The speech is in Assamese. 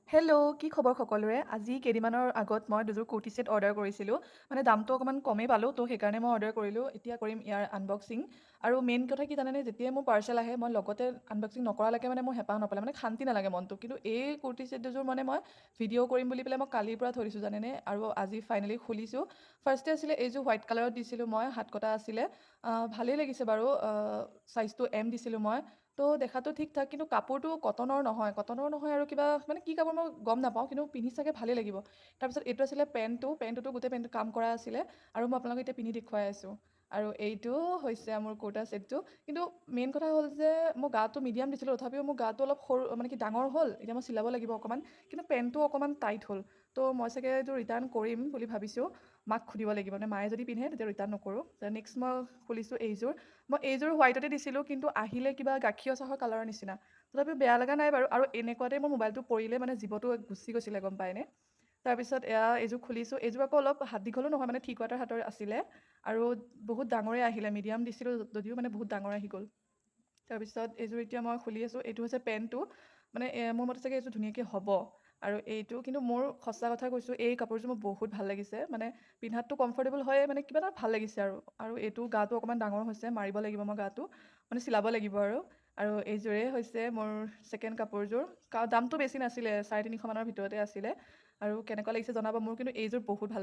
হেল্ল', কি খবৰ সকলোৰে? আজি কেইদিনমানৰ আগত মই দুযোৰ কুৰ্তি ছেট অৰ্ডাৰ কৰিছিলোঁ। মানে দামটো অকণমান কমেই পালোঁ, তো সেইকাৰণে মই অৰ্ডাৰ কৰিলোঁ। এতিয়া কৰিম ইয়াৰ আনবক্সিং। আৰু মেইন কথা কি জানেনে, যেতিয়াই মোৰ পাৰ্চেল আহে মই লগতে আনবক্সিং নকৰালৈকে মানে মোৰ হেঁপাহ নপলায়, মানে শান্তি নালাগে মনটো। কিন্তু এই কুৰ্তি ছেট দুযোৰ মানে মই ভিডিঅ' কৰিম বুলি পেলাই মই কালিৰ পৰা থৈ দিছোঁ জানেনে, আৰু আজি ফাইনেলি খুলিছোঁ। ফাৰ্ষ্টে আছিলে এইযোৰ হোৱাইট কালাৰত দিছিলোঁ মই, হাত কটা আছিলে। ভালেই লাগিছে বাৰু। চাইজটো এম দিছিলোঁ মই। তো দেখাতো ঠিক ঠাক, কিন্তু কাপোৰটো কটনৰ নহয় আৰু কিবা মানে কি কাপোৰ মই গম নাপাওঁ, কিন্তু পিন্ধি চাগে ভালেই লাগিব। তাৰপিছত এইটো আছিলে পেণ্টটোতো গোটেই পেণ্টটো কাম কৰা আছিলে, আৰু মই আপোনালোকক এতিয়া পিন্ধি দেখুৱাই আছোঁ। আৰু এইটো হৈছে মোৰ কুৰ্তা ছেটটো। কিন্তু মেইন কথা হ'ল যে মই গাটো মিডিয়াম দিছিলোঁ, তথাপিও মোৰ গাটো অলপ সৰু মানে কি ডাঙৰ হ'ল, এতিয়া মই চিলাব লাগিব অকণমান। কিন্তু পেণ্টটো অকণমান টাইট হ'ল। তো মই চাগে এইটো ৰিটাৰ্ণ কৰিম বুলি ভাবিছোঁ। মাক সুধিব লাগিব, মানে মায়ে যদি পিন্ধে তেতিয়া ৰিটাৰ্ণ নকৰোঁ। নেক্সট মই খুলিছোঁ এইযোৰ। মই এইযোৰ হোৱাইটতে দিছিলোঁ, কিন্তু আহিলে কিবা গাখীৰ চাহৰ কালাৰৰ নিচিনা। তথাপিও বেয়া লগা নাই বাৰু। আৰু এনেকুৱাতে মোৰ মোবাইলটো পৰিলে মানে জীৱটো গুচি গৈছিলে, গম পায়নে? তাৰপিছত এইযোৰ খুলিছোঁ। এইযোৰ আকৌ অলপ হাত দীঘলো নহয়, মানে থ্ৰী কোৱাৰ্টাৰ হাতৰ আছিলে। আৰু বহুত ডাঙৰে আহিলে, মিডিয়াম দিছিলোঁ যদিও মানে বহুত ডাঙৰ আহি গ'ল। তাৰপিছত এইযোৰ এতিয়া মই খুলি আছোঁ। এইটো হৈছে পেণ্টটো। মানে মোৰ মতে চাগে এইযোৰ ধুনীয়াকৈ হ'ব। আৰু এইটো কিন্তু মোৰ সঁচা কথা কৈছোঁ, এই কাপোৰযোৰ মোৰ বহুত ভাল লাগিছে। মানে পিন্ধাতটো কমফৰ্টেবল হয়, মানে কিবা এটা ভাল লাগিছে আৰু এইটো গাটো অকণমান ডাঙৰ হৈছে, মাৰিব লাগিব মই গাটো, মানে চিলাব লাগিব আৰু এইযোৰে হৈছে মোৰ ছেকেণ্ড কাপোৰযোৰ। দামটো বেছি নাছিলে, 350 মানৰ ভিতৰতে আছিলে। আৰু কেনেকুৱা লাগিছে জনাব, মোৰ কিন্তু এইযোৰ বহুত ভাল